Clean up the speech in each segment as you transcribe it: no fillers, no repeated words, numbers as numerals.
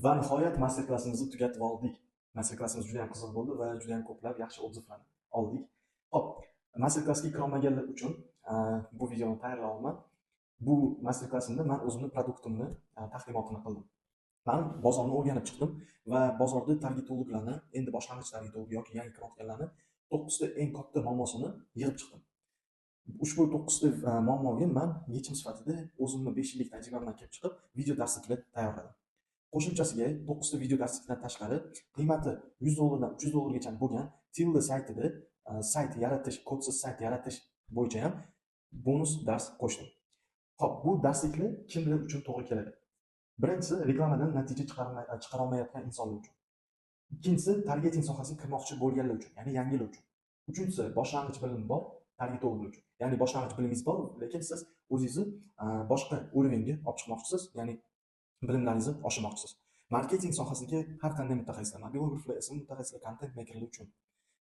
Va nihoyat master klassimizni tugatib oldik. Master klassimiz juda ham qiziq bo'ldi va juda ham ko'plab yaxshi odzivlarni oldik. Hop, master klassga kira olmaganlar uchun bu videoni tayyorlayapman. Bu master klassimda men o'zimning produktimni taqdimotini qildim. Men bozorni o'rganib chiqdim va bozorda targetologlarni, endi boshlang'ich targetolog yoki yangi kirayotganlarni 9 ta eng katta muammosini yig'ib chiqdim. Ushbu 9 ta muammoga men yechim sifatida o'zimning 5 yillik tajribamdan kelib chiqib, video darsliklar tayyorladim. Qo'shimchasiga 9 ta video darslikdan tashqari qiymati $100 dan $300 gacha bo'lgan Tilda saytida sayt yaratish, kodsiz sayt yaratish bo'yicha ham bonus dars qo'shdim. Xo'p, bu darsliklar kimlar uchun to'g'ri keladi? Birinchisi reklamadan natija chiqara olmayotgan insonlar uchun. Ikkinchisi targeting sohasiga kirmoqchi bo'lganlar uchun, ya'ni yangilar uchun. Uchinchisi boshlang'ich bilim bor targetologlar uchun. Ya'ni boshlang'ich bilimingiz bor, lekin siz o'zingizni boshqa urovengga olib chiqmoqchisiz, ya'ni bilimlaringizni oshirmoqchisiz. Marketing sohasiga har qanday mutaxassislar, blogerlar, ism mutaxassislar, content makerlar uchun,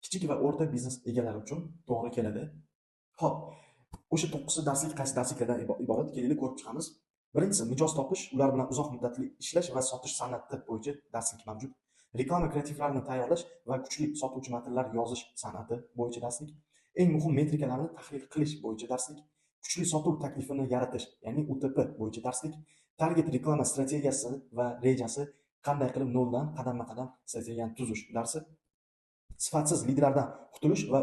kichik va o'rta biznes egalari uchun to'g'ri keladi. Xo'p, o'sha 9 ta darslik qaysi darsliklardan iborat? Keling ko'rib chiqamiz. Birinchisi mijoz topish, ular bilan uzoq muddatli ishlash va sotish san'ati bo'yicha darslik mavjud. Reklama kreativlarini tayyorlash va kuchli sotuvchi matnlar yozish san'ati bo'yicha darslik. Eng muhim metrikalarni tahlil qilish bo'yicha darslik. Kuchli sotuv taklifini yaratish, ya'ni UTP bo'yicha darslik. Target reklama strategiyasi va rejasi, qanday qilib noldan qadamma-qadam strategiyani tuzish darsi. Sifatsiz liderlardan qutulish va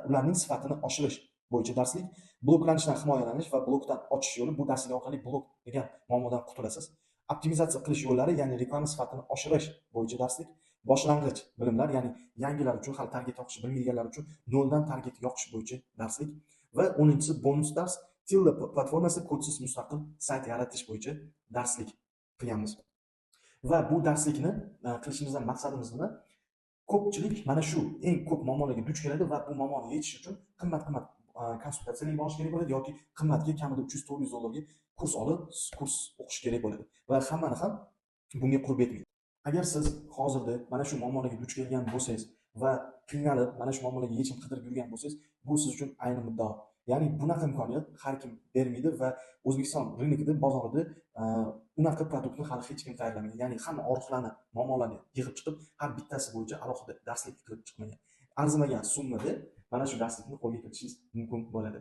ularning sifatini oshirish bo'yicha darslik. Bloklanishdan himoyalanish va blokdan ochish yo'li. Bu darslik orqali blok degan muammodan qutulasiz. Optimizatsiya qilish yo'llari, ya'ni reklama sifatini oshirish bo'yicha darslik. Boshlang'ich bilimlar, ya'ni yangilar uchun, hali target yoqish bilmaydiganlar uchun noldan target yoqish bo'yicha darslik. Va 10-si bonus dars Tilda platformasi kodsiz mustaqil sayt yaratish bo'yicha darslik qilganmiz. Va bu darslikni qilishimizdan maqsadimiz nima? Ko'pchilik mana shu eng ko'p muammolarga duch keladi va bu muammoni yechish uchun qimmat-qimmat konsultatsiyalarga borish kerak bo'ladi yoki qimmatga kamida $300-400 ga kurs olib, kurs o'qish kerak bo'ladi. Va hammani ham bunga qurb yetmaydi. Agar siz hozirda mana shu muammolarga duch kelgan bo'lsangiz va qiynalib, mana shu muammolarga yechim qidirib yurgan bo'lsangiz, bu siz uchun ayni muddao. Ya'ni bunaqa imkoniyat har kim bermaydi va O'zbekiston rynogida, bozorida unaqa produktni hali hech kim tayyorlamagan. Ya'ni hamma oriflarni, muammolarni yig'ib chiqib, har bittasi bo'yicha alohida darslik qilib chiqmagan. Arzimagan summada mana shu darslikni qo'lga kiritishingiz mumkin bo'ladi.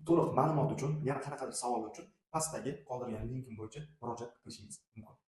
To'liq ma'lumot uchun, yana qanaqadir savollar uchun pastdagi qoldirgan linkim bo'yicha murojaat qilishingiz mumkin.